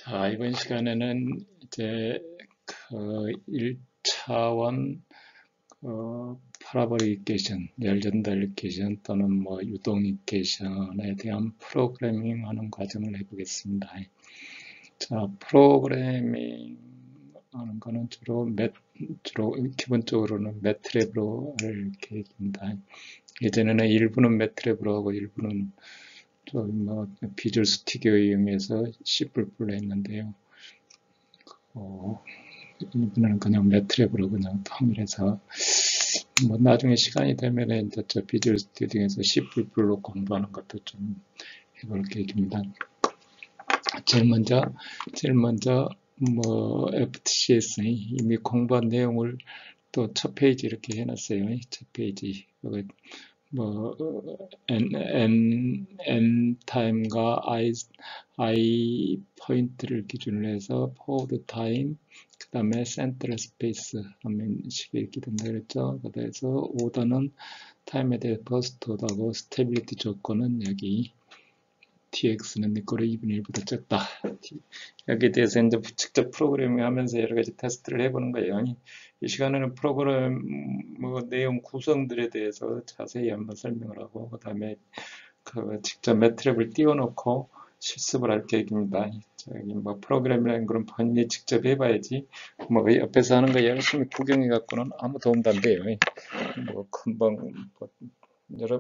자, 이번 시간에는 이제 그 1차원 파라보릭 열 전달 이퀘이션 또는 뭐 유동 이퀘이션에 대한 프로그래밍 하는 과정을 해보겠습니다. 자, 프로그래밍 하는 거는 주로 기본적으로는 매트랩으로 할 계획입니다. 예전에는 일부는 매트랩으로 하고 일부는 뭐 비주얼 스튜디오에 이용해서 C++로 했는데요. 이번에는 그냥 매트랩으로 그냥 통일해서 뭐 나중에 시간이 되면 이제 저 비주얼 스튜디오에서 C++로 공부하는 것도 좀 해볼 계획입니다. 제일 먼저 뭐 FTCS 이미 공부한 내용을 또 첫 페이지 이렇게 해놨어요. 첫 페이지 뭐 n 타임과 i 포인트를 기준으로 해서 forward time 그 다음에 센트럴 스페이스 하는 식이 이렇게 된다 그랬죠. 그래서 오더는 타임에 대해 버스트 오더하고 스테빌리티 조건은 여기 tx는 내 거로 2분의 1보다 적다. 여기에 대해서 이제 직접 프로그래밍 하면서 여러 가지 테스트를 해보는 거예요. 이 시간에는 프로그램 내용 구성들에 대해서 자세히 한번 설명을 하고 그 다음에 직접 매트랩을 띄워놓고 실습을 할 계획입니다. 저기 뭐 프로그램이라는 그런 본인이 직접 해봐야지 뭐 옆에서 하는 거 열심히 구경해 갖고는 아무 도움도 안 돼요. 뭐 금방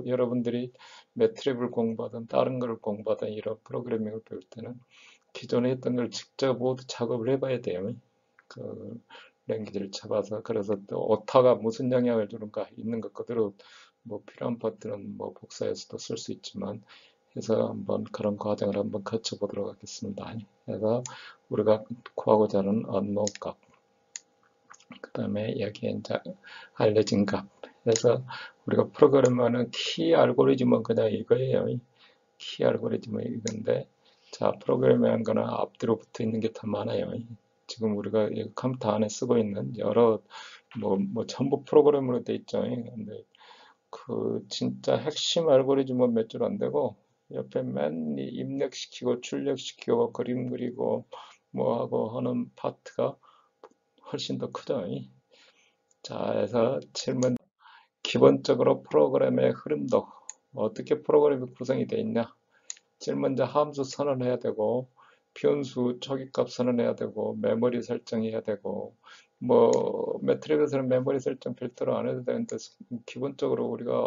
여러분들이 매트랩을 공부하든 다른 걸 공부하든 이런 프로그래밍을 배울 때는 기존에 했던 걸 직접 모두 작업을 해봐야 돼요. 그 랭귀지를 잡아서 그래서 또 오타가 무슨 영향을 주는가 있는 것 그대로 뭐 필요한 파트는 뭐 복사해서도 쓸 수 있지만 해서 한번 그런 과정을 한번 거쳐보도록 하겠습니다. 그래서 우리가 구하고자 하는 unknown 값, 그 다음에 여기에 이제 알려진 값. 그래서 우리가 프로그램하는 키 알고리즘은 그냥 이거예요. 키 알고리즘은 이건데, 자, 프로그램이라는 거는 앞뒤로 붙어 있는 게 더 많아요. 지금 우리가 컴퓨터 안에 쓰고 있는 여러 전부 프로그램으로 돼 있죠. 근데 진짜 핵심 알고리즘은 몇 줄 안 되고 옆에 맨 입력시키고 출력시키고 그림 그리고 뭐 하고 하는 파트가 훨씬 더 크죠. 자, 그래서 질문 기본적으로 프로그램의 흐름도 어떻게 프로그램이 구성이 되어 있냐. 제일 먼저 함수 선언해야 되고 변수 초기값 선언해야 되고 메모리 설정해야 되고 뭐 매트릭에서는 메모리 설정 별도로 안 해도 되는데 기본적으로 우리가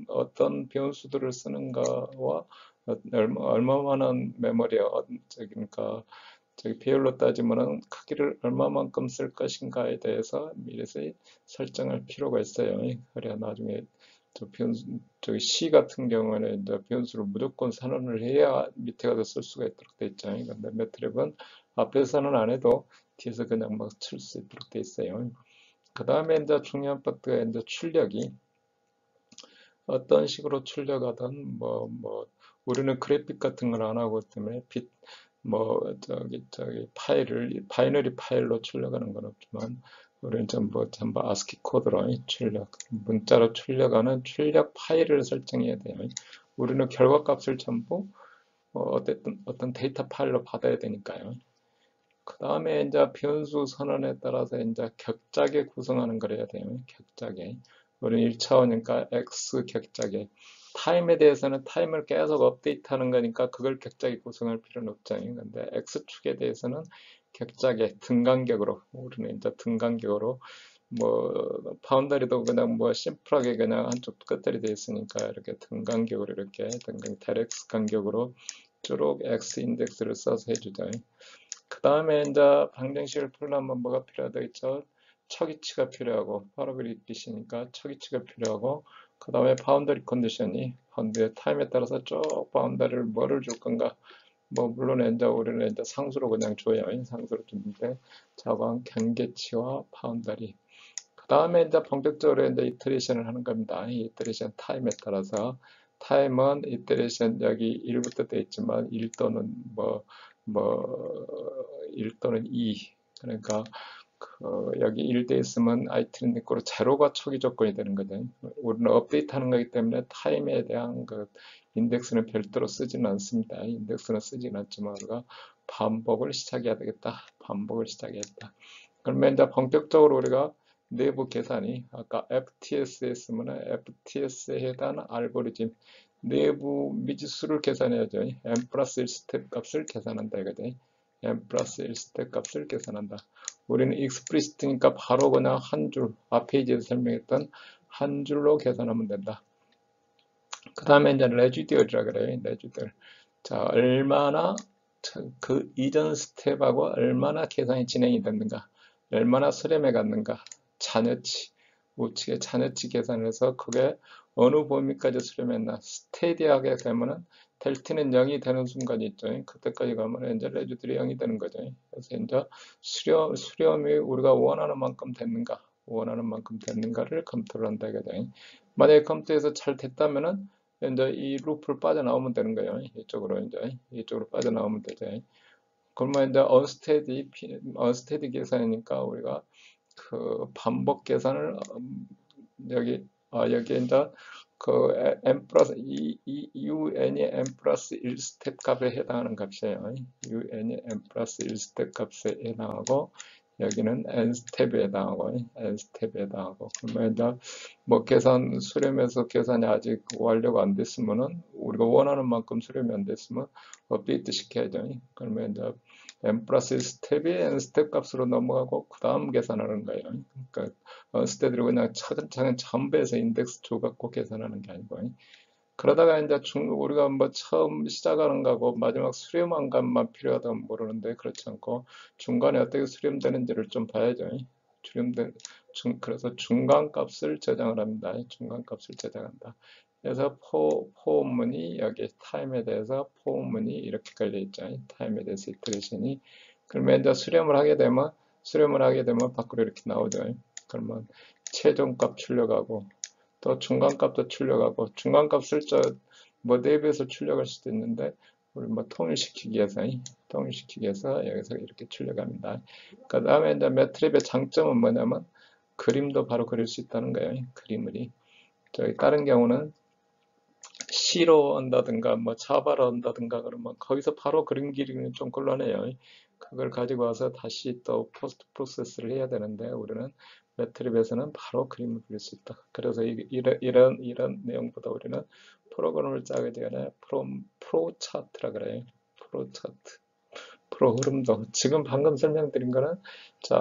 어떤 변수들을 쓰는가와 얼마만한 메모리야 그러니까 저기 비율로 따지면은 크기를 얼마만큼 쓸 것인가에 대해서 미리 설정할 필요가 있어요. 그래야 나중에 저기 C 같은 경우에는 이제 변수를 무조건 선언을 해야 밑에 가서 쓸 수가 있도록 돼 있잖아요. 근데 매트랩은 앞에서 선언 안 해도 뒤에서 그냥 막 칠 수 있도록 돼 있어요. 그 다음에 이제 중요한 파트가 이제 출력이 어떤 식으로 출력하든 우리는 그래픽 같은 걸 안 하고 때문에 바이너리 파일로 출력하는 건 없지만 우리는 전부 ASCII 코드로 문자로 출력하는 출력 파일을 설정해야 돼요. 우리는 결과값을 전부 어떤 데이터 파일로 받아야 되니까요. 그 다음에 이제 변수 선언에 따라서 이제 격자게 구성하는 걸 해야 돼요. 격자게. 우리는 1차원이니까 X 격자게. 타임에 대해서는 타임을 계속 업데이트하는 거니까 그걸 격자게 구성할 필요는 없잖아요. 근데 X축에 대해서는 격자게 등간격으로 우리는 이제 등간격으로 파운더리도 그냥 심플하게 그냥 한쪽 끝들이 되어 있으니까 이렇게 등간격으로 이렇게 대렉스 간격으로 쭉 X 인덱스를 써서 해주죠. 그 다음에 이제 방정식을 풀려면 뭐가 필요하다겠죠? 척이치가 필요하고 파라보릭이니까 척이치가 필요하고 그 다음에 바운더리 컨디션이 타임에 따라서 쭉 바운더리를 뭐를 줄 건가 물론 이제 우리는 이제 상수로 그냥 줘요. 상수로 주는데 저건 경계치와 바운더리 그 다음에 이제 본격적으로 이제 이터레이션을 하는 겁니다. 이 이터레이션 타임에 따라서 타임은 이터레이션 여기 1부터 되어 있지만 1 또는 1 또는 2 그러니까 여기 1돼 있으면 아이트리닉으로 제로가 초기 조건이 되는 거죠. 우리는 업데이트 하는 거기 때문에 타임에 대한 인덱스는 별도로 쓰지는 않습니다. 인덱스는 쓰지는 않지만 우리가 반복을 시작해야 되겠다. 반복을 시작해야겠다. 그러면 이제 본격적으로 우리가 내부 계산이 아까 FTS에 쓰면 FTS에 해당하는 알고리즘 내부 미지수를 계산해야죠. n 플러스 1 스텝 값을 계산한다 이거죠. n 플러스 1 스텝 값을 계산한다. 우리는 익스프리시트니까 바로 그냥 한 줄, 앞 페이지에서 설명했던 한 줄로 계산하면 된다. 그 다음에 이제 레지듀얼이라 그래요. 레지듀얼. 자, 얼마나 그 이전 스텝하고 얼마나 계산이 진행이 됐는가, 얼마나 수렴해 갔는가, 잔여치, 우측에 잔여치 계산을 해서 그게 어느 범위까지 수렴했나, 스테디하게 되면은 델트는 0이 되는 순간이 있죠. 그때까지 가면 이제 레지들이 0이 되는 거죠. 그래서 이제 수렴이 우리가 원하는 만큼 됐는가, 원하는 만큼 됐는가를 검토를 한다 이거죠. 만약에 컴퓨터에서 잘 됐다면은 이제 이 루프를 빠져나오면 되는 거예요. 이쪽으로 빠져나오면 되죠. 그러면 이제 언스테디 계산이니까 우리가 그 반복 계산을 여기 이제 그 n 플러스 un이 n 플러스 1 스텝 값에 해당하는 값이에요. un이 n 플러스 1 스텝 값에 해당하고 여기는 n 스텝에 해당하고 n 스텝에 해당하고 그러면 이제 뭐 계산 수렴해서 계산이 아직 완료가 안 됐으면은 우리가 원하는 만큼 수렴이 안 됐으면 업데이트 시켜야죠. 그러면 이제 n 플러스 1 스텝이 n 스텝 값으로 넘어가고 그 다음 계산하는 거예요. 그러니까 스텝으로 그냥 차근차근 전부에서 인덱스 줘 갖고 계산하는 게 아니고 그러다가 이제 우리가 뭐 처음 시작하는 거고 마지막 수렴한 값만 필요하다면 모르는데 그렇지 않고 중간에 어떻게 수렴되는지를 좀 봐야죠. 그래서 중간 값을 저장을 합니다. 중간 값을 저장한다. 그래서 포문이 여기 타임에 대해서 포문이 이렇게 걸려 있죠. 타임에 대해서 이터레이션이. 그러면 이제 수렴을 하게 되면 밖으로 이렇게 나오죠. 그러면 최종값 출력하고 또 중간값도 출력하고 중간값을 뭐 내부에서 출력할 수도 있는데 우리 뭐 통일시키기 위해서 여기서 이렇게 출력합니다. 그 다음에 이제 매트립의 장점은 뭐냐면 그림도 바로 그릴 수 있다는 거예요. 그림을 저기 다른 경우는 C로 한다든가 뭐 자바로 한다든가 그러면 거기서 바로 그림 그리기는 좀 곤란해요. 그걸 가지고 와서 다시 또 포스트 프로세스를 해야 되는데 우리는 매트립에서는 바로 그림을 그릴 수 있다. 그래서 이런 내용보다 우리는 프로그램을 짜게 되면 프로 차트라 그래요. 프로 차트. 프로 흐름도. 지금 방금 설명드린 거는 자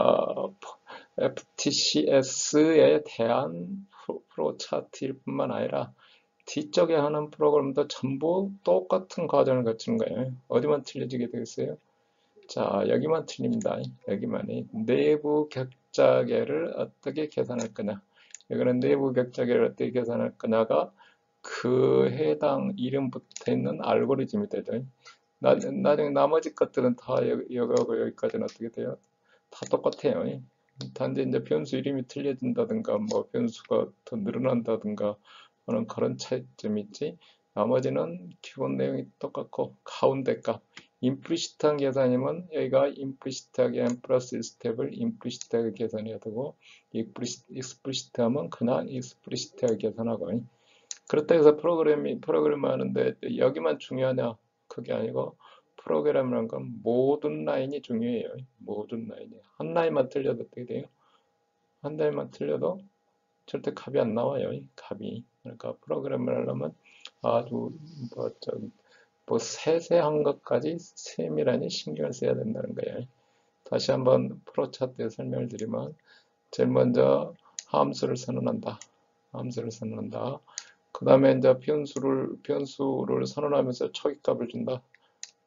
FTCS에 대한 프로 차트일 뿐만 아니라 뒤쪽에 하는 프로그램도 전부 똑같은 과정을 거치는 거예요. 어디만 틀려지게 되겠어요? 자, 여기만 틀립니다. 여기만이 내부 격자계를 어떻게 계산할 거냐. 여기는 내부 격자계를 어떻게 계산할 거냐가 그 해당 이름 붙어 있는 알고리즘이 되죠. 나중에 나머지 것들은 다 여기하고 여기까지는 어떻게 돼요? 다 똑같아요. 단지 이제 변수 이름이 틀려진다든가 뭐 변수가 더 늘어난다든가 하는 그런 차이점이 있지. 나머지는 기본 내용이 똑같고 가운데 값 임플리시트한 계산이면 여기가 임플리시트하게 n 플러스 1 스텝을 임플리시트하게 계산해야 되고 익스플리시트하면 그냥 익스플리시트하게 계산하고 그렇다 해서 프로그램을 하는데 여기만 중요하냐? 그게 아니고 프로그램이란 건 모든 라인이 중요해요. 모든 라인이. 한 라인만 틀려도 어떻게 돼요? 한 라인만 틀려도 절대 값이 안 나와요. 값이. 그러니까 프로그램을 하려면 아주 뭐 세세한 것까지 세밀하니 신경을 써야 된다는 거예요. 다시 한번 프로 차트에 설명을 드리면 제일 먼저 함수를 선언한다. 함수를 선언한다. 그 다음에 이제 변수를 선언하면서 초기값을 준다.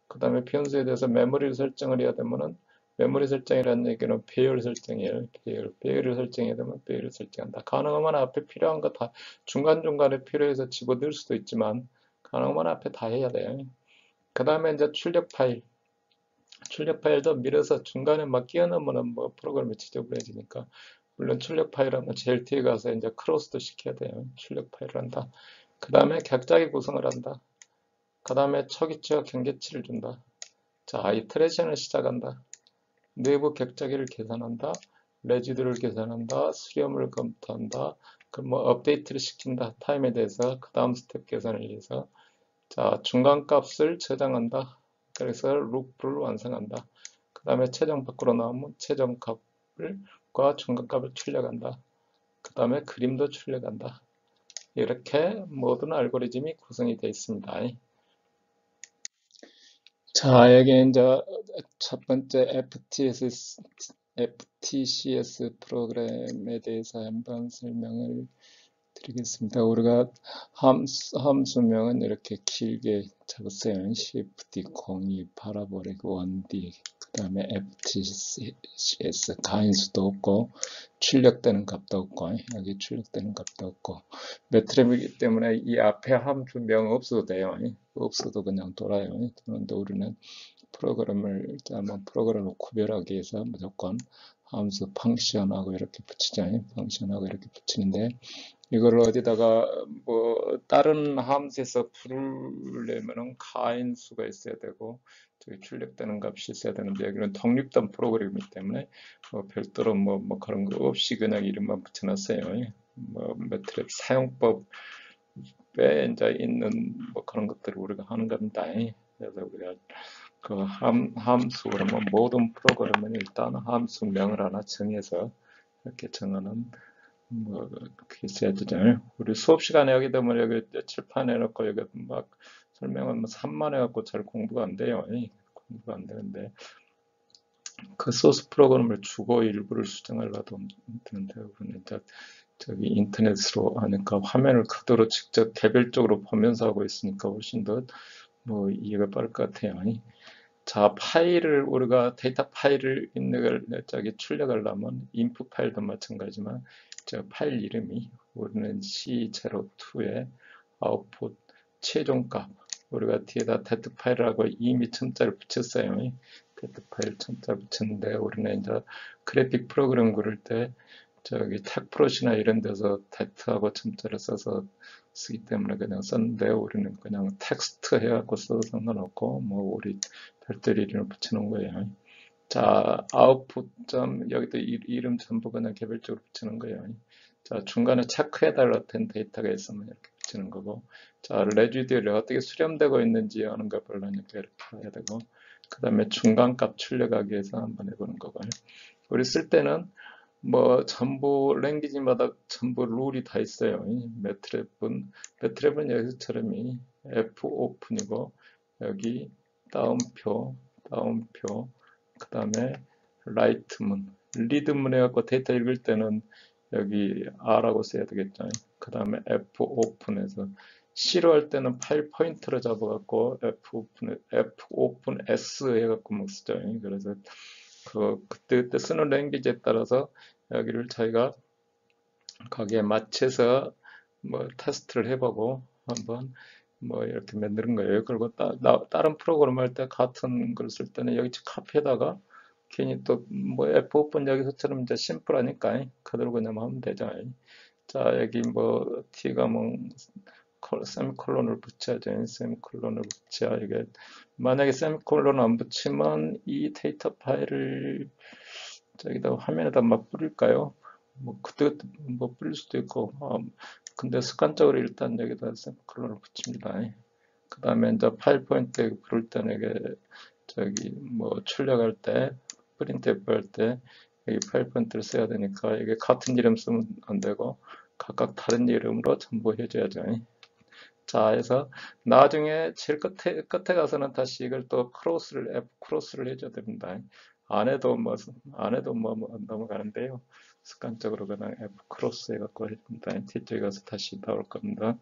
그 다음에 변수에 대해서 메모리를 설정을 해야 되면은 메모리 설정이라는 얘기는 배열 설정이에요. 배열을 설정해야 되면 배열을 설정한다. 가능하면 앞에 필요한 거 다 중간중간에 필요해서 집어넣을 수도 있지만 가능하면 앞에 다 해야 돼요. 그 다음에 이제 출력 파일도 밀어서 중간에 막 끼워 넣으면 뭐 프로그램이 지저분해지니까 물론 출력 파일 하면 제일 뒤에 가서 이제 크로스도 시켜야 돼요. 출력 파일을 한다. 그 다음에 격자기 구성을 한다. 그 다음에 초기치와 경계치를 준다. 자, 이터레이션을 시작한다. 내부 격자기를 계산한다. 레지드를 계산한다. 수렴을 검토한다. 그 뭐 업데이트를 시킨다. 타임에 대해서 그 다음 스텝 계산을 위해서 자, 중간값을 저장한다. 그래서 루프를 완성한다. 그 다음에 최종 밖으로 나오면 최종값과 중간값을 출력한다. 그 다음에 그림도 출력한다. 이렇게 모든 알고리즘이 구성이 되어 있습니다. 자, 여기 이제 첫 번째 FTCS 프로그램에 대해서 한번 설명을 드리겠습니다. 우리가 함수명은 이렇게 길게 적었어요. CFD, 02, 파라보릭, 1D, 그 다음에 FTCS, 가인수도 없고, 출력되는 값도 없고, 여기 출력되는 값도 없고, 매트랩이기 때문에 이 앞에 함수명 없어도 돼요. 없어도 그냥 돌아요. 그런데 우리는 프로그램을 구별하기 위해서 무조건 함수 펑션하고 이렇게 붙이죠. 펑션하고 이렇게 붙이는데, 이걸 어디다가 뭐 다른 함수에서 부르려면은 가인수가 있어야 되고 저기 출력되는 값이 있어야 되는데 여기는 독립된 프로그램이기 때문에 뭐 별도로 뭐 그런 거 없이 그냥 이름만 붙여놨어요. 뭐 매트랩 사용법에 이제 있는 뭐 그런 것들을 우리가 하는 겁니다. 그래서 우리가 그 함수 그러면 모든 프로그램은 일단 함수명을 하나 정해서 이렇게 정하는 뭐 그렇게 있어야 되잖아요. 우리 수업 시간에 여기 되면 여기 칠판 해놓고 여기 막 설명은 뭐 산만해갖고 잘 공부가 안 돼요. 공부가 안 되는데 그 소스 프로그램을 주고 일부를 수정하려도 되는데 우리는 이제 저기 인터넷으로 하니까 화면을 그대로 직접 개별적으로 보면서 하고 있으니까 훨씬 더 뭐 이해가 빠를 것 같아요. 자, 파일을 우리가 데이터 파일을 있는 걸 저기 출력하려면 인풋 파일도 마찬가지지만 저 파일 이름이 우리는 C02에 아웃풋 최종값 우리가 뒤에다 데트 파일이라고 이미 첨자를 붙였어요. 데트 파일 첨자 붙였는데 우리는 이제 그래픽 프로그램 그릴 때 저기 텍프로시나 이런 데서 데트하고 첨자를 써서 쓰기 때문에 그냥 썼는데 우리는 그냥 텍스트 해갖고 써도 상관없고 뭐 우리 별도의 이름을 붙여놓은 거예요. 자, 아웃풋 점 여기도 이름 전부 그냥 개별적으로 붙이는 거예요. 자, 중간에 체크해달라는 데이터가 있으면 이렇게 붙이는 거고, 자, 레지듀얼이 어떻게 수렴되고 있는지 하는 걸 보려니까 이렇게 해야 되고, 그 다음에 중간값 출력하기 위해서 한번 해보는 거고요. 우리 쓸 때는 뭐 전부 랭귀지마다 전부 룰이 다 있어요. 매트랩은 여기서처럼 F 오픈이고 여기 다운표, 그 다음에 라이트문, 리드문 해갖고 데이터 읽을 때는 여기 R라고 써야 되겠죠. 그 다음에 F 오픈해서 싫어할 때는 파일 포인터를 잡아갖고 F 오픈 S 해갖고 막 쓰죠. 그래서 그때 쓰는 랭귀지에 따라서 여기를 저희가 거기에 맞춰서 뭐 테스트를 해보고 한번 뭐 이렇게 만드는 거예요. 그리고 다른 프로그램 할 때 같은 걸 쓸 때는 여기 카피에다가 괜히 또 뭐 F5번 여기서처럼 이제 심플하니까 그대로 그냥 하면 되죠. 자, 여기 뭐 T가 뭐 세미콜론을 붙여야죠. 세미콜론을 붙여야 이게 만약에 세미콜론 안 붙이면 이 데이터 파일을 저기다 화면에다 막 뿌릴까요? 뭐 그때 뭐 뿌릴 수도 있고 근데 습관적으로 일단 여기다 세미콜론을 붙입니다. 그 다음에 이제 파일 포인트 부를 때는 이게 저기 뭐 출력할 때 프린트 할 때 여기 파일 포인트를 써야 되니까 이게 같은 이름 쓰면 안 되고 각각 다른 이름으로 전부 해줘야죠. 자, 해서 나중에 제일 끝에 가서는 다시 이걸 또 F 크로스를 해줘야 됩니다. 안 해도 뭐 넘어가는데요. 습관적으로 그냥 F 크로스 해갖고 해줍니다. 뒤쪽에 가서 다시 나올 겁니다.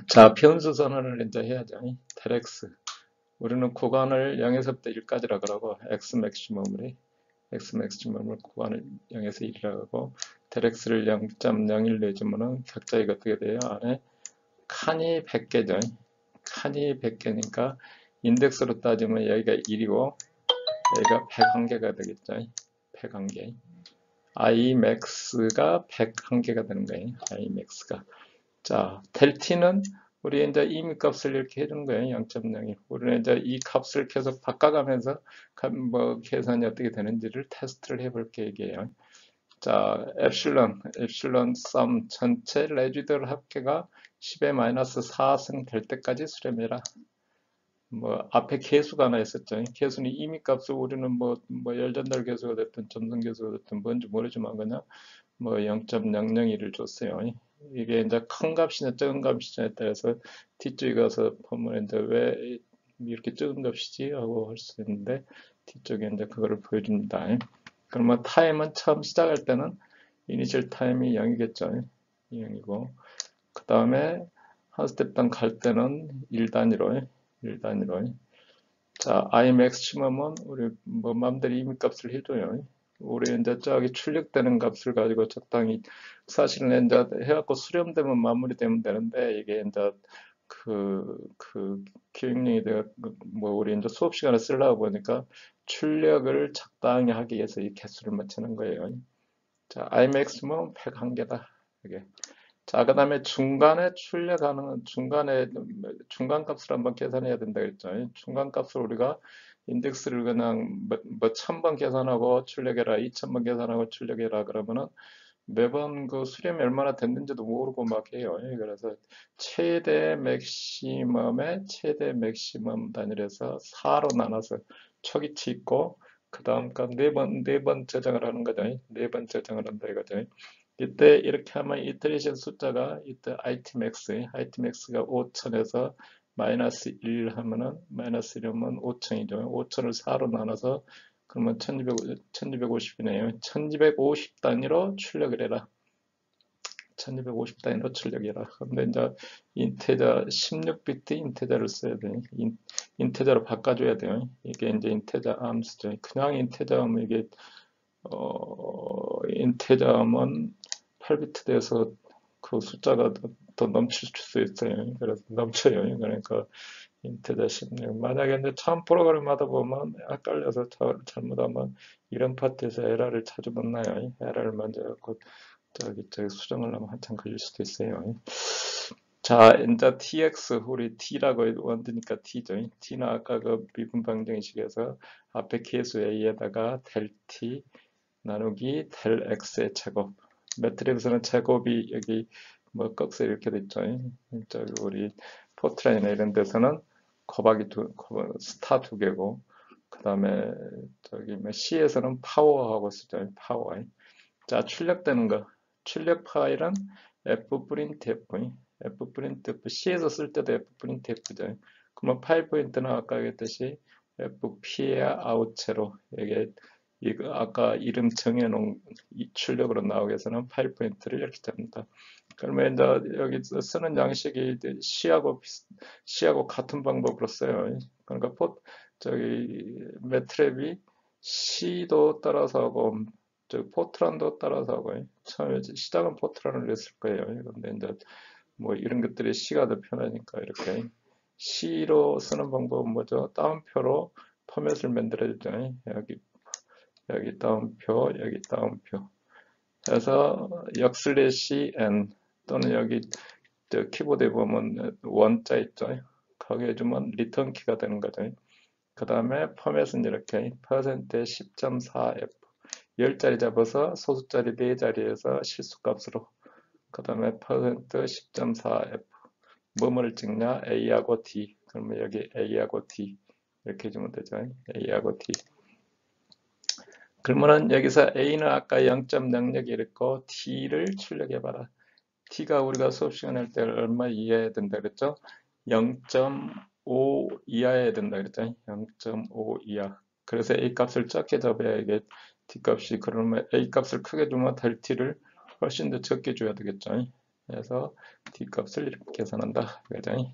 자, 변수 선언을 이제 해야죠. 델X. 우리는 구간을 0에서부터 1까지라 그러고, X 맥시멈을 구간을 0에서 1이라고 하고, 델X를 0.01 내주면은 각자 이거 어떻게 돼요? 안에 칸이 100개죠. 칸이 100개니까 인덱스로 따지면 여기가 1이고 여기가 101개가 되겠죠. 101개. imax가 101개가 되는 거예요. imax가. 자, 델티는 우리 이제 이미 값을 이렇게 해준 거예요. 0.01. 우리는 이제 이 값을 계속 바꿔가면서 뭐 계산이 어떻게 되는지를 테스트를 해볼 계획이에요. 자, 엡실론 썸 전체 레지더럴 합계가 10의 마이너스 4승 될 때까지 수렴해라. 뭐 앞에 계수가 하나 있었죠. 계수는 이미 값을 우리는 뭐 열전달 계수가 됐든 점성 계수가 됐든 뭔지 모르지만 그냥 뭐 0.001을 줬어요. 이게 이제 큰 값이냐 작은 값이냐에 따라서 뒤쪽에 가서 보면 이제 왜 이렇게 작은 값이지 하고 할 수 있는데 뒤쪽에 이제 그거를 보여줍니다. 그러면 타임은 처음 시작할 때는 이니셜 타임이 0이겠죠. 0이고 그 다음에 한 스텝당 갈 때는 1단위로 1단위로 자, I maximum은 우리 뭐 마음대로 이미 값을 해줘요. 우리 이제 저기 출력되는 값을 가지고 적당히 사실은 이제 해갖고 수렴되면 마무리되면 되는데 이게 이제 그 기획령이 내가 뭐 우리 이제 수업 시간에 쓰려고 보니까 출력을 적당히 하기 위해서 이 개수를 맞추는 거예요. 자, I maximum 101개다. 이게. 자, 그 다음에 중간에 출력하는, 중간 값을 한번 계산해야 된다 그랬죠. 중간 값을 우리가 인덱스를 그냥 뭐 1000번 계산하고 출력해라, 2000번 계산하고 출력해라 그러면은 매번 그 수렴이 얼마나 됐는지도 모르고 막 해요. 그래서 최대 맥시멈 단위에서 4로 나눠서 초기치 있고, 그 다음 값 네 번 저장을 하는 거죠. 네 번 저장을 한다 이거죠. 이때 이렇게 하면 이터레이션 숫자가 이때 itmax가 5000에서 마이너스 1 하면은 마이너스 1이면 5000이죠. 5000을 4로 나눠서 그러면 1250이네요. 1250 단위로 출력을 해라. 1250 단위로 출력해라. 근데 이제 인테저 16비트 인테저를 써야 돼. 인테저로 바꿔줘야 돼요. 이게 이제 인테저 암수죠. 그냥 인테저 하면 이게 인테저 하면 8비트 돼서 그 숫자가 더 넘칠 수 있어요. 그래서 넘쳐요. 그러니까 인테저 16. 만약에 이제 처음 프로그램 하다 보면 헷갈려서 잘못하면 이런 파트에서 에러를 자주 만나요. 에러를 먼저 갖고 저기 수정을 하면 한참 걸릴 수도 있어요. 자, 이제 tx 우리 t라고 원드니까 t죠. t는 아까 그 미분 방정식에서 앞에 계수 a에다가 del t 나누기 del x의 제곱. 매트릭스는 제곱이 여기 뭐 꺽쇠 이렇게 됐죠. 저기 우리 포트라인이나 이런 데서는 스타 두 개고, 그 다음에 저기 뭐 C에서는 파워하고 쓰죠. 파워. 자, 출력되는 거. 출력 파일은 fprintf, fprintf, C에서 쓸 때도 fprintf죠. 그러면 파일 포인트는 아까 얘기했듯이 fp의 아웃체로 이게 이거 아까 이름 정해놓은 이 출력으로 나오기 위해서는 파일 포인트를 이렇게 잡니다. 그러면 이제 여기 쓰는 양식이 C하고 같은 방법으로 써요. 그러니까 저기 매트랩이 C도 따라서 하고 포트란도 따라서 하고 처음에 시작은 포트란을 했을 거예요. 그런데 이제 뭐 이런 것들이 C가 더 편하니까 이렇게 C로 쓰는 방법은 뭐죠? 따옴표로 포맷을 만들어주죠. 여기 따옴표, 여기 따옴표. 그래서 역슬래시 n 또는 여기 키보드에 보면 원자 있죠. 거기에 주면 리턴 키가 되는 거죠. 그 다음에 포맷은 이렇게 퍼센트 10.4f 10자리 잡아서 소수자리 4자리에서 실수값으로 그 다음에 퍼센트 10.4f 뭐뭐를 찍냐 a하고 d 그러면 여기 a하고 d 이렇게 주면 되죠. a하고 d 그러면은 여기서 a는 아까 0.00 이랬고 t를 출력해봐라. t가 우리가 수업 시간에 할 때 얼마 이하해야 된다 그랬죠? 0.5 이하해야 된다 그랬죠? 0.5 이하. 그래서 a 값을 작게 잡아야 이게 d 값이 그러면 a 값을 크게 주면 del t를 훨씬 더 적게 줘야 되겠죠? 그래서 d 값을 이렇게 계산한다. 그죠?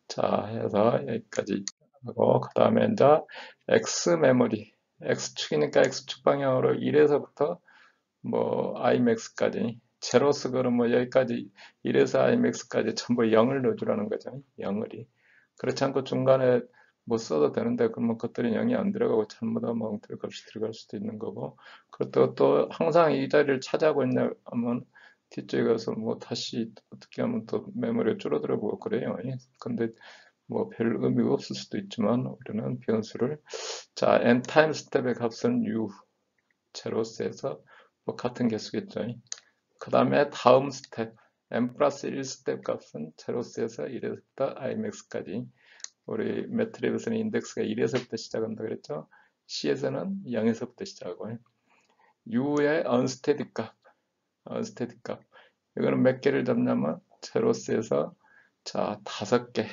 자, 해서 여기까지 하고 그 다음에 이제 x 메모리 x축이니까 x축 방향으로 1에서부터 뭐 imax까지 제로스 그럼 뭐 여기까지 1에서 imax까지 전부 0을 넣어주라는 거죠. 0을이 그렇지 않고 중간에 뭐 써도 되는데 그러면 그것들이 0이 안 들어가고 잘못하면 엉터리 값이 들어갈 수도 있는 거고 그렇다고 또 항상 이 자리를 차지하고 있냐 하면 뒤쪽에 가서 뭐 다시 어떻게 하면 또 메모리가 줄어들어 보고 그래요. 근데 뭐 별 의미가 없을 수도 있지만 우리는 변수를 자 n 타임 스텝의 값은 u 제로스에서 뭐 같은 개수겠죠. 그 다음에 다음 스텝 n 플러스 1 스텝 값은 제로스에서 1에서부터 imax까지. 우리 매트립에서는 인덱스가 1에서부터 시작한다 그랬죠. C에서는 0에서부터 시작하고 U의 unsteady 값. 이거는 몇 개를 잡냐면 제로스에서 자 5개.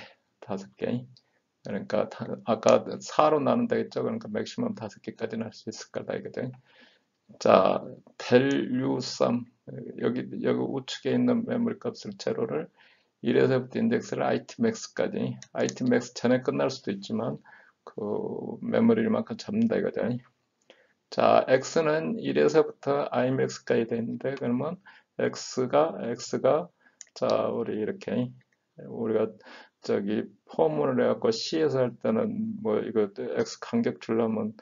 그러니까 아까 4로 나눈다 했죠. 그러니까 맥시멈 5개까지는 할 수 있을 거다 이거죠. 자, 델유 썸 여기 우측에 있는 메모리 값을 제로를 1에서부터 인덱스를 itmax까지. itmax 전에 끝날 수도 있지만 그 메모리를 만큼 잡는다 이거죠. 자, x는 1에서부터 imax까지 되는데 그러면 x가 자, 우리 이렇게 우리가 저기 포문을 해갖고 C에서 할 때는 뭐 이거 x 간격 주려면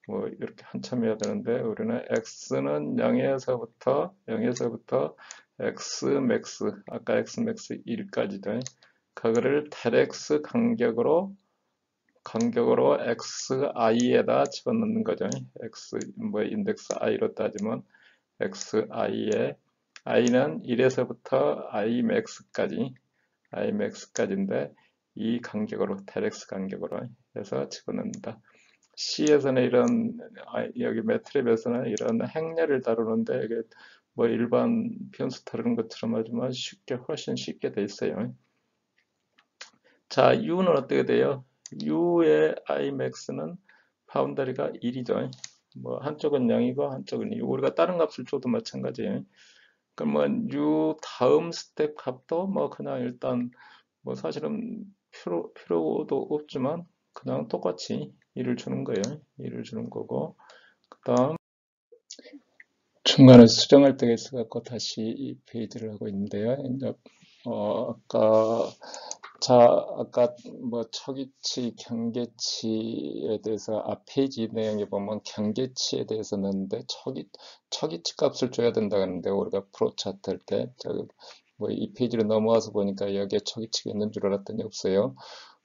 뭐 이렇게 한참 해야 되는데 우리는 x는 0에서부터 x max 아까 x max 1까지죠. 그거를 델x 간격으로 xi에다 집어넣는 거죠. x 뭐 인덱스 i로 따지면 xi에 i는 1에서부터 imax까지인데 이 간격으로 델x 간격으로 해서 집어넣는다. C에서는 이런 여기 매트립에서는 이런 행렬을 다루는데 이게 뭐 일반 변수 다루는 것처럼 하지만 훨씬 쉽게 돼 있어요. 자, U는 어떻게 돼요? U의 imax는 바운더리가 1이죠. 뭐 한쪽은 0이고 한쪽은 2. 우리가 다른 값을 줘도 마찬가지예요. 그러면 U 다음 스텝 값도 뭐 그냥 일단 뭐 사실은 필요도 없지만 그냥 똑같이 1을 주는 거예요. 1을 주는 거고 그 다음 중간에 수정할 때가 있어갖고 다시 이 페이지를 하고 있는데요. 이제 아까 뭐 척이치, 경계치에 대해서 앞 페이지 내용에 보면 경계치에 대해서 넣는데 척이치 값을 줘야 된다고 하는데 우리가 프로 차트 할 때 뭐 이 페이지로 넘어와서 보니까 여기에 척이치가 있는 줄 알았더니 없어요.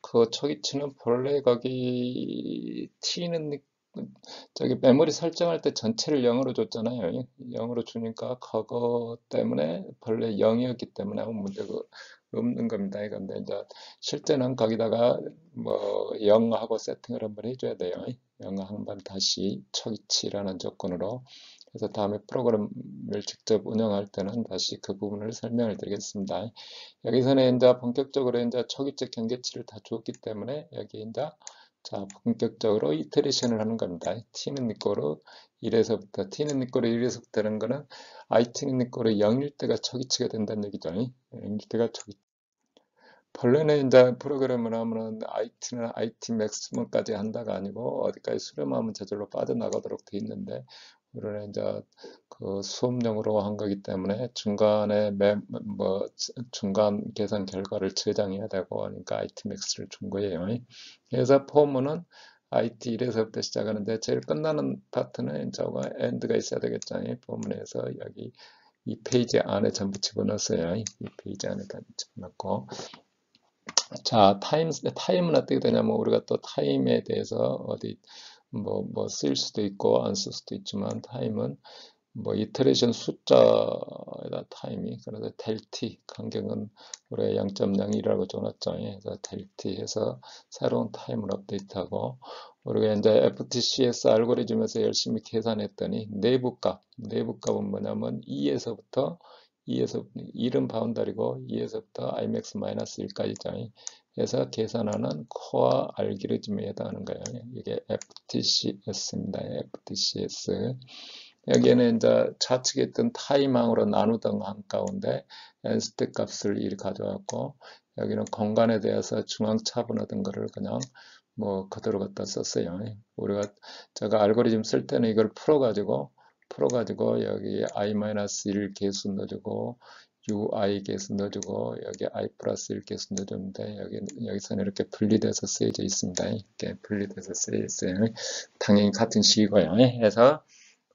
그 척이치는 본래 거기 t는 저기 메모리 설정할 때 전체를 0으로 줬잖아요. 0으로 주니까 그거 때문에 본래 0이었기 때문에 아무 문제가 없는 겁니다. 그런데 이제 실제는 거기다가 뭐 0하고 세팅을 한번 해줘야 돼요. 0 한번 다시 척이치라는 조건으로. 그래서 다음에 프로그램을 직접 운영할 때는 다시 그 부분을 설명을 드리겠습니다. 여기서는 이제 본격적으로 이제 척이치 경계치를 다 줬기 때문에 여기 이제 자, 본격적으로 이터레이션을 하는 겁니다. t는 니꼬로 1에서부터, t는 니꼬로 1에서부터 하는 거는 it는 니꼬로 0일 때가 척이치가 된다는 얘기죠. 0일 때가 척이치. 본래는 이제 프로그램을 하면은 it는 it 맥시멈까지 한다가 아니고 어디까지 수렴하면 저절로 빠져나가도록 돼 있는데 우리는 이제 그 수업용으로 한 거기 때문에 중간에 뭐 중간 계산 결과를 저장해야 되고 그러니까 itmax를 준 거예요. 그래서 포문은 it 1에서부터 시작하는데 제일 끝나는 파트는 저거 end가 있어야 되겠죠. 포문에서 여기 이 페이지 안에 전부 집어넣었어요. 이 페이지 안에 다 집어넣고 자, 타임은 어떻게 되냐면 우리가 또 타임에 대해서 어디 뭐 쓸 수도 있고 안 쓸 수도 있지만 타임은 뭐 이터레이션 숫자에다 타임이 그래서 델T 간격은 우리가 0.01이라고 줘놨죠. 그래서 델T 해서 새로운 타임을 업데이트하고 우리가 이제 FTCS 알고리즘에서 열심히 계산했더니 내부값은 뭐냐면 2에서부터 1은 바운더리고 2에서부터 imax-1까지죠. 그래서 계산하는 코어 알고리즘에 해당하는 거예요. 이게 FTCS입니다. FTCS. 여기에는 이제 좌측에 있던 타임항으로 나누던 항 가운데 n스택 값을 1 가져왔고 여기는 공간에 대해서 중앙 차분하던 거를 그냥 뭐 그대로 갖다 썼어요. 우리가 제가 알고리즘 쓸 때는 이걸 풀어가지고 여기 i-1 개수 넣어주고 ui 개수 넣어주고 여기 i 플러스 1 개수 넣어주는데 여기서는 이렇게 분리돼서 쓰여져 있습니다. 이렇게 분리돼서 쓰여 있어요. 당연히 같은 식이고요. 해서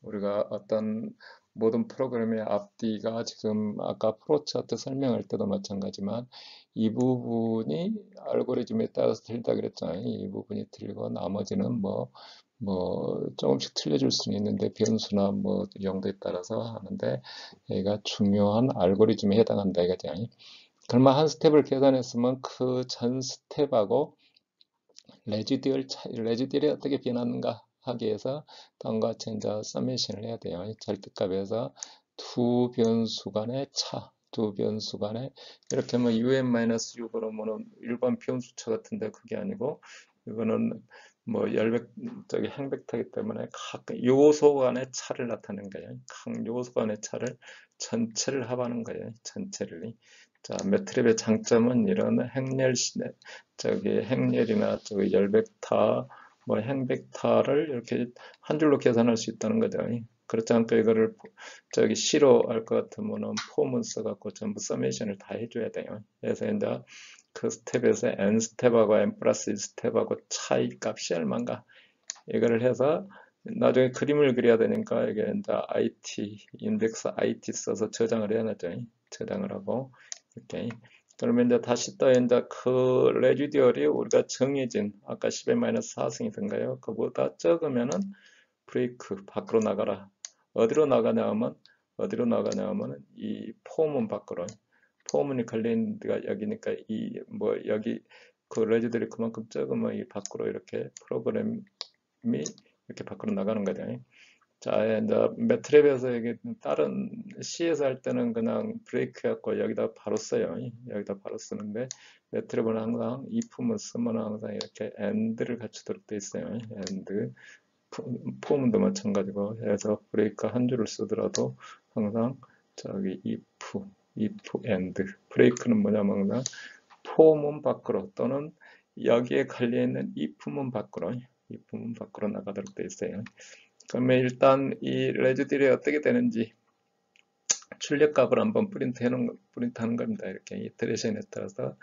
우리가 어떤 모든 프로그램의 앞뒤가 지금 아까 프로차트 설명할 때도 마찬가지지만 이 부분이 알고리즘에 따라서 틀리다 그랬잖아요. 이 부분이 틀리고 나머지는 뭐 조금씩 틀려질 수는 있는데 변수나 뭐 용도에 따라서 하는데 얘가 중요한 알고리즘에 해당한다 이거죠. 그러면 한 스텝을 계산했으면 그 전 스텝하고 레지듀얼이 어떻게 변하는가 하기 위해서 다음과 같이 이제 서메이션을 해야 돼요. 절대값에서 두 변수 간의 이렇게 하면 un-u 그러면은 일반 변수차 같은데 그게 아니고 이거는 뭐 행벡터이기 때문에 각 요소 간의 차를 나타내는 거예요. 각 요소 간의 차를 전체를 합하는 거예요. 전체를. 자, 매트립의 장점은 이런 행렬이나 열벡터, 뭐 행벡터를 이렇게 한 줄로 계산할 수 있다는 거죠. 그렇지 않고 이거를 C로 할 것 같으면은 폼은 써갖고 전부 서메이션을 다 해줘야 돼요. 그래서 이제 그 스텝에서 n 스텝하고 n 플러스 1 스텝하고 차이 값이 얼마인가 이거를 해서 나중에 그림을 그려야 되니까 이게 이제 인덱스 IT 써서 저장을 해야 되죠. 저장을 하고 이렇게. 그러면 이제 다시 또 이제 그 레지듀얼이 우리가 정해진 아까 10-4승이던가요? 그보다 적으면은 브레이크 밖으로 나가라. 어디로 나가냐면 이 포문 밖으로. 포문이 걸린 데가 여기니까 여기 그 레지듀얼이 그만큼 적으면 이 밖으로 이렇게 프로그램이 이렇게 밖으로 나가는 거죠. 자, 이제 매트랩에서 이게 다른 C에서 할 때는 그냥 브레이크 갖고 여기다 바로 써요. 여기다 바로 쓰는데 매트랩은 항상 if만 쓰면 항상 이렇게 and를 갖추도록 돼 있어요. and 폼도 마찬가지고 해서 브레이크 한 줄을 쓰더라도 항상 if and 브레이크는 뭐냐면 항상 폼은 밖으로 또는 여기에 걸려있는 if문 밖으로 나가도록 돼 있어요. 그러면 일단 이 레지듀얼이 어떻게 되는지 출력값을 한번 프린트하는 겁니다. 이렇게 이터레이션에 따라서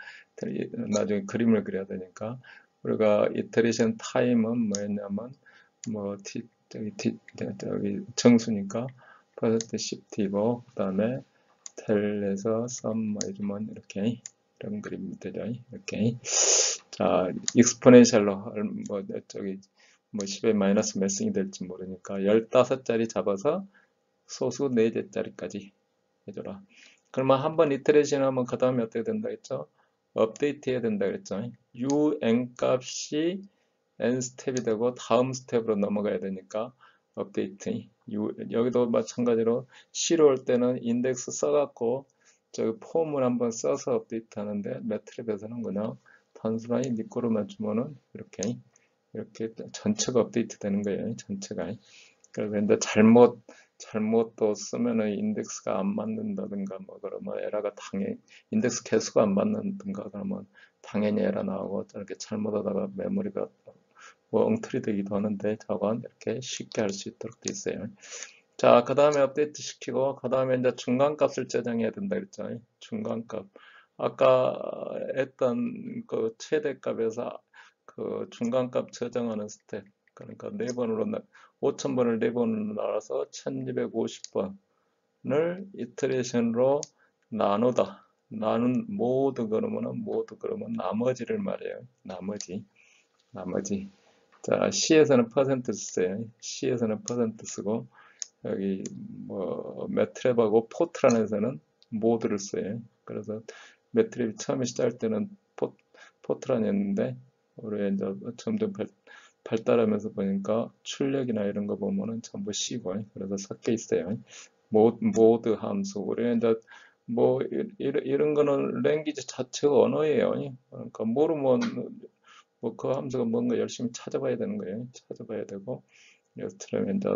나중에 그림을 그려야 되니까 우리가 이터레이션 타임은 뭐였냐면 정수니까 퍼센트 시프트이고 그다음에 텔에서 썸 해주면 이렇게 이런 그림이 되죠. 이렇게 자 익스포넨셜로 10의 마이너스 몇 승이 될지 모르니까 15자리 잡아서 소수 4개짜리까지 해줘라. 그러면 한번 이터레이션 하면 그 다음에 어떻게 된다 했죠? 업데이트 해야 된다 그랬죠. un 값이 n 스텝이 되고 다음 스텝으로 넘어가야 되니까 업데이트. 여기도 마찬가지로 C로 올 때는 인덱스 써갖고 폼을 한번 써서 업데이트 하는데 매트랩에서는 그냥 단순하게 니꼬로 맞추면은 이렇게 전체가 업데이트 되는 거예요. 전체가. 그래서 근데 잘못 또 쓰면은 인덱스가 안 맞는다든가 뭐 그러면 에러가 인덱스 개수가 안 맞는다든가 그러면 당연히 에러 나오고 이렇게 잘못하다가 메모리가 엉터리 되기도 하는데 저건 이렇게 쉽게 할 수 있도록 돼 있어요. 자, 그 다음에 업데이트 시키고 그 다음에 이제 중간값을 저장해야 된다 그랬죠. 중간값. 아까 했던 그 최대값에서 그 중간값 저장하는 스텝. 그러니까 4번으로 5000번을 4번으로 나눠서 1250번을 이터레이션으로 나누다. 모두 그러면 나머지를 말해요. 나머지. 자, C에서는 퍼센트 쓰세요. C에서는 퍼센트 쓰고 여기 매트랩하고 포트란에서는 모드를 써요. 그래서 매트랩이 처음에 시작할 때는 포트란이었는데 우리 이제 점점 발달하면서 보니까 출력이나 이런 거 보면은 전부 C고 그래서 섞여 있어요. 모드 함수 우리 이제 이런 거는 랭귀지 자체가 언어예요. 그러니까 모르면 그 함수가 뭔가 열심히 찾아봐야 되는 거예요. 찾아봐야 되고 예를 이제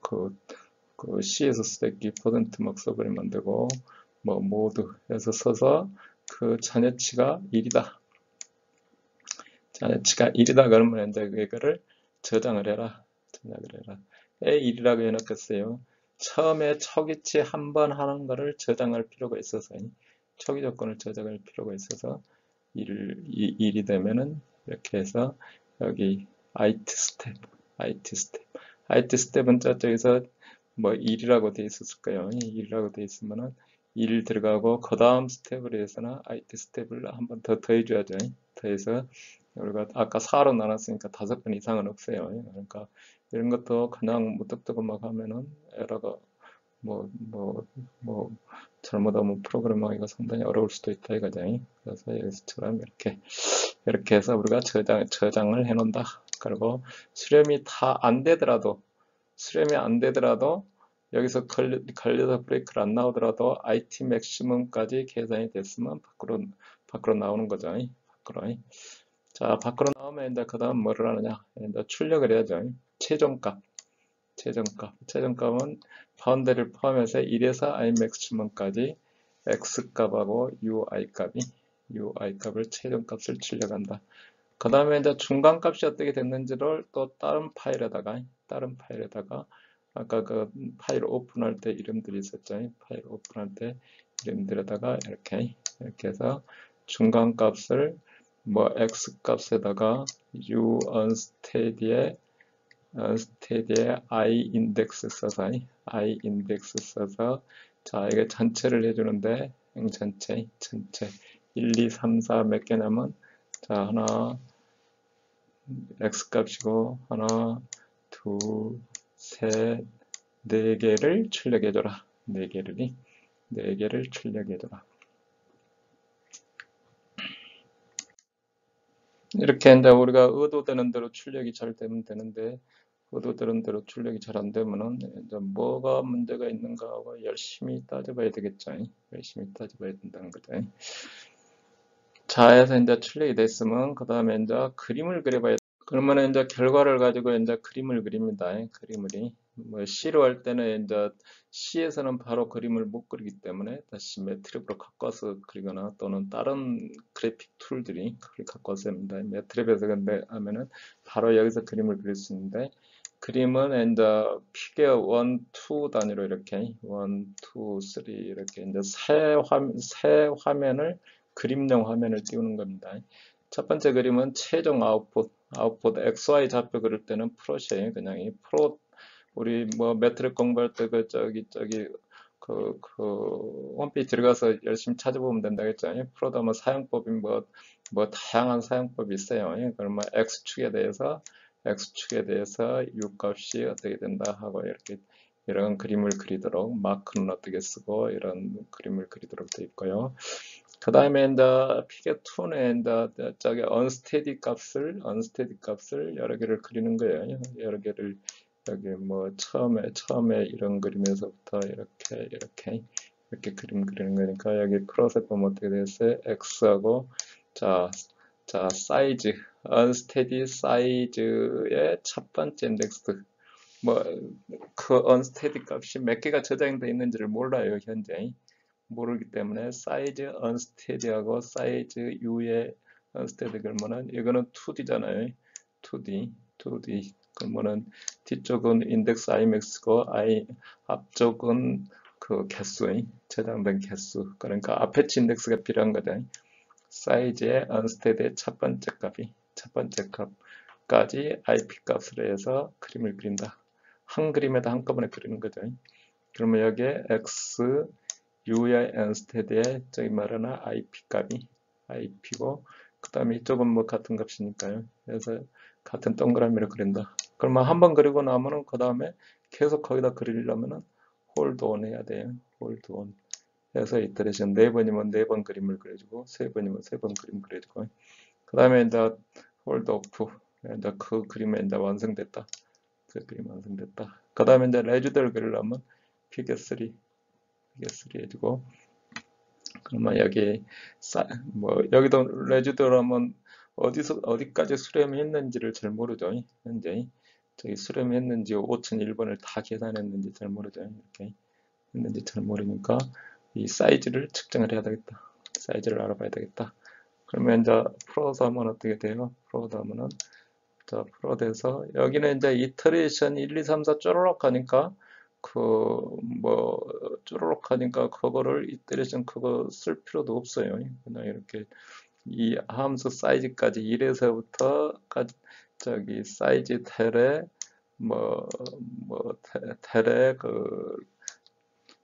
그 C에서 쓰기 퍼센트 막 써버리면 되고 모드 해서 써서 그 잔여치가 1이다. 잔여치가 1이다 그러면 이제 이거를 저장을 해라. A1이라고 해놓겠어요. 처음에 초기치 한 번 하는 거를 저장할 필요가 있어서 초기 조건을 저장할 필요가 있어서 1이 되면은 이렇게 해서 여기 IT 스텝은 저쪽에서 뭐 1이라고 돼 있었을 거예요. 1이라고 돼 있으면은 1 들어가고 그 다음 스텝을 위해서는 IT 스텝을 한 번 더 더해줘야죠. 더해서 우리가 아까 4로 나눴으니까 5번 이상은 없어요. 그러니까 이런 것도 그냥 무턱대고 막 하면은 에러가 뭐 잘못하면 프로그램하기가 상당히 어려울 수도 있다 이거죠. 그래서 여기서처럼 이렇게 해서 우리가 저장을 해 놓는다. 그리고 수렴이 다 안 되더라도 여기서 걸려서 브레이크를 안 나오더라도 IT 맥시멈까지 계산이 됐으면 밖으로 나오는 거죠. 밖으로. 자, 밖으로 나오면 이제 그 다음 뭐를 하느냐? 이제 출력을 해야죠. 최종값은 바운더리를 포함해서 1에서 I 맥시멈까지 X값하고 UI 값을 최종값을 출력한다. 그 다음에 이제 중간값이 어떻게 됐는지를 또 다른 파일에다가 아까 그 파일 오픈할 때 이름들이 있었죠. 파일 오픈할 때 이름들에다가 이렇게 해서 중간값을 뭐 X값에다가 U unsteady에 I 인덱스 써서 자 이게 전체를 해주는데 전체 1, 2, 3, 4 몇 개냐면 자 하나 X값이고 하나 둘 셋 네 개를 출력해줘라. 네 개를 출력해줘라. 이렇게 이제 우리가 의도되는 대로 출력이 잘 되면 되는데 의도되는 대로 출력이 잘 안 되면은 이제 뭐가 문제가 있는가 하고 열심히 따져봐야 되겠죠. 열심히 따져봐야 된다는 거죠. 자, 해서 이제 출력이 됐으면 그 다음에 이제 그림을 그려봐야 돼. 그러면 이제 결과를 가지고 이제 그림을 그립니다. 그림을 뭐 C로 할 때는 이제 C에서는 바로 그림을 못 그리기 때문에 다시 매트립으로 갖고 와서 그리거나 또는 다른 그래픽 툴들이 그걸 갖고 와서 합니다. 매트립에서 근데 하면은 바로 여기서 그림을 그릴 수 있는데 그림은 이제 피겨 1, 2 단위로 이렇게 1, 2, 3 이렇게 이제 새 화면을 그림용 화면을 띄우는 겁니다. 첫 번째 그림은 최종 아웃풋 XY 좌표 그릴 때는 프로시에요. 그냥 이 프로 우리 뭐 매트릭 공부할 때 그 홈페이지 들어가서 열심히 찾아보면 된다겠죠. 프로다 뭐 사용법이 뭐 다양한 사용법이 있어요. 그러면 X축에 대해서 U 값이 어떻게 된다 하고 이렇게 이런 그림을 그리도록 마크는 어떻게 쓰고 이런 그림을 그리도록 되어 있고요. 그 다음에 이제 피겨 2는 이제 저기 언스테디 값을 여러 개를 그리는 거예요. 여러 개를 여기 뭐 처음에 이런 그림에서부터 이렇게 그림 그리는 거니까 여기 크로스 보면 어떻게 됐어요? X하고 자 사이즈 언스테디 사이즈의 첫 번째 인덱스 뭐 그 언스테디 값이 몇 개가 저장되어 있는지를 몰라요 현재. 모르기 때문에 사이즈 언스테디하고 사이즈 U의 언스테디 그러면은 이거는 2D잖아요. 2D 그러면은 뒤쪽은 인덱스 Imax고 앞쪽은 그 개수 저장된 개수 그러니까 아페치 인덱스가 필요한 거죠. 사이즈의 언스테디의 첫 번째 값까지 IP 값으로 해서 그림을 그린다. 한 그림에다 한꺼번에 그리는 거죠. 그러면 여기에 X U의 인스테드에 저기 말하는 IP 값이 IP고 그 다음에 이쪽은 뭐 같은 값이니까요. 그래서 같은 동그라미를 그린다. 그러면 한번 그리고 나면은 그 다음에 계속 거기다 그리려면은 홀드 온 해야 돼요. 홀드 온. 그래서 이터레이션 4번이면 4번 그림을 그려주고 3번이면 3번 그림 그려주고 그 다음에 이제 홀드 오프 이제 그 그림이 이제 완성됐다. 그 그림 완성됐다. 그 다음에 이제 레주더를 그리려면 피겨 3 해주고 그러면 여기 여기도 레지더라면 어디까지 수렴이 했는지를 잘 모르죠. 현재 저기 수렴이 했는지 5001번을 다 계산했는지 잘 모르죠. 이렇게 했는지 잘 모르니까 이 사이즈를 측정을 해야 되겠다. 사이즈를 알아봐야 되겠다. 그러면 이제 프로드 하면 어떻게 돼요? 프로드 하면은 자 프로드에서 여기는 이제 이터레이션 1, 2, 3, 4 쪼르륵 하니까 쪼르륵 하니까 그거를 이터레이션 그거 쓸 필요도 없어요. 그냥 이렇게 이 함수 사이즈까지 1에서부터 저기 사이즈 텔에 뭐, 텔의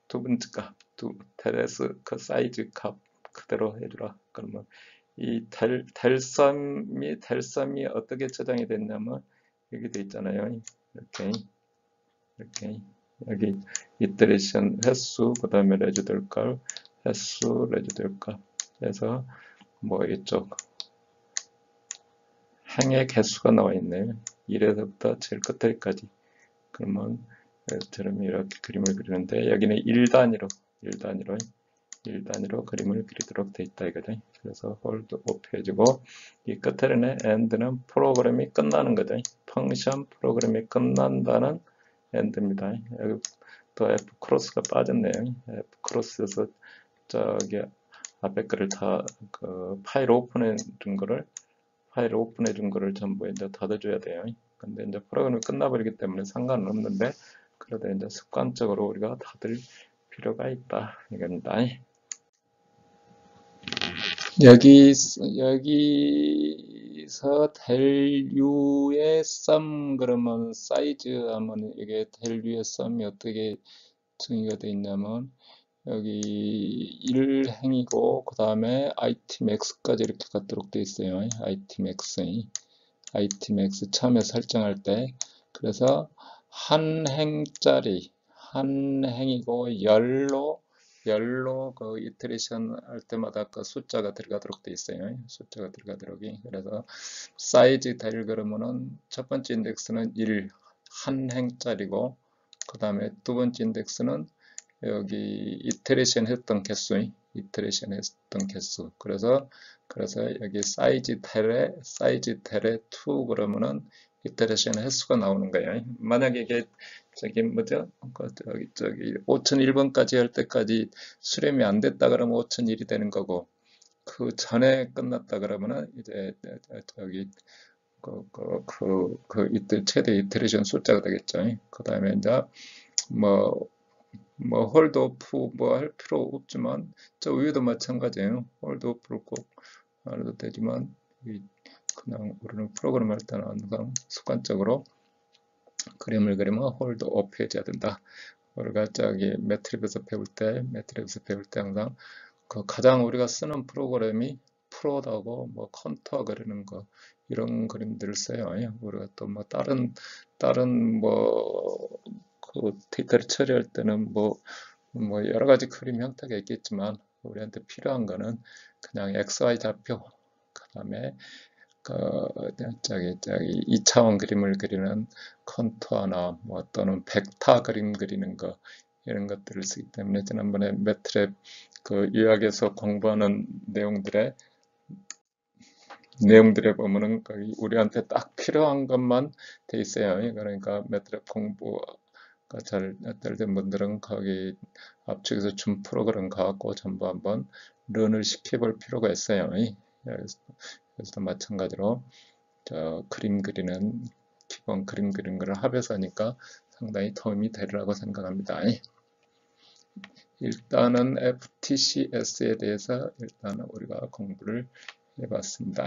두 번째 값, 텔에서 그 사이즈 값 그대로 해주라. 그러면 이 델섬이 어떻게 저장이 됐냐면 여기 돼 있잖아요. 이렇게 여기 이터레이션 횟수, 그 다음에 레지덜 값, 횟수, 레지덜 값 해서 뭐 이쪽 행의 개수가 나와 있네요. 1에서부터 제일 끝에까지. 그러면 저처럼 이렇게 그림을 그리는데 여기는 1단위로 그림을 그리도록 돼 있다 이거죠. 그래서 홀드 오프 해주고 이 끝에는 end는 프로그램이 끝나는 거죠. 펑션 프로그램이 끝난다는 end입니다. 여기 또 F 크로스가 빠졌네요. F 크로스에서 저기 앞에 거를 다 파일 오픈해 준 거를 전부 이제 닫아줘야 돼요. 근데 이제 프로그램이 끝나버리기 때문에 상관은 없는데 그래도 이제 습관적으로 우리가 닫을 필요가 있다 이겁니다. 여기서 델유의 썸 그러면 사이즈 하면 이게 델유의 썸이 어떻게 정의가 되어 있냐면 여기 1행이고 그 다음에 itmax까지 이렇게 갖도록 되어 있어요. itmax 처음에 설정할 때 그래서 한 행이고 열로 그 이터레이션 할 때마다 그 숫자가 들어가도록 돼 있어요. 숫자가 들어가도록이. 그래서 사이즈 될 그러면은 첫 번째 인덱스는 1한 행짜리고 그 다음에 두 번째 인덱스는 여기 이터레이션 했던 개수. 그래서 여기 사이즈 텔에 2 그러면은 이터레이션 횟수가 나오는 거예요. 만약에 이게 저기 뭐죠? 저기 5001번까지 할 때까지 수렴이 안 됐다 그러면 5001이 되는 거고 그 전에 끝났다 그러면은 이제 저기 최대 이터레이션 숫자가 되겠죠. 그 다음에 이제 뭐 홀드 오프 뭐 할 필요 없지만 저 위에도 마찬가지예요. 홀드 오프를 꼭 안 해도 되지만 그냥 우리는 프로그램 할 때는 항상 습관적으로 그림을 그리면 홀드 오프 해줘야 된다. 우리가 저기 매트릭에서 배울 때 항상 그 가장 우리가 쓰는 프로그램이 프로다고 뭐 컨투어 그리는 거 이런 그림들을 써요. 우리가 또 뭐 다른 그 데이터를 처리할 때는 뭐 여러 가지 그림 형태가 있겠지만 우리한테 필요한 거는 그냥 XY 좌표 그 다음에 저기 2차원 그림을 그리는 컨투어나 뭐 또는 벡터 그림 그리는 거 이런 것들을 쓰기 때문에 지난번에 매트랩 그 유학에서 공부하는 내용들에 보면은 거기 우리한테 딱 필요한 것만 돼 있어요. 그러니까 매트랩 공부가 잘 된 분들은 거기 앞쪽에서 준 프로그램 가갖고 전부 한번 런을 시켜볼 필요가 있어요. 그래서 마찬가지로 그림 그리는 기본 그림 그리는 거를 합해서 하니까 상당히 도움이 되리라고 생각합니다. 일단은 FTCS에 대해서 일단은 우리가 공부를 해봤습니다.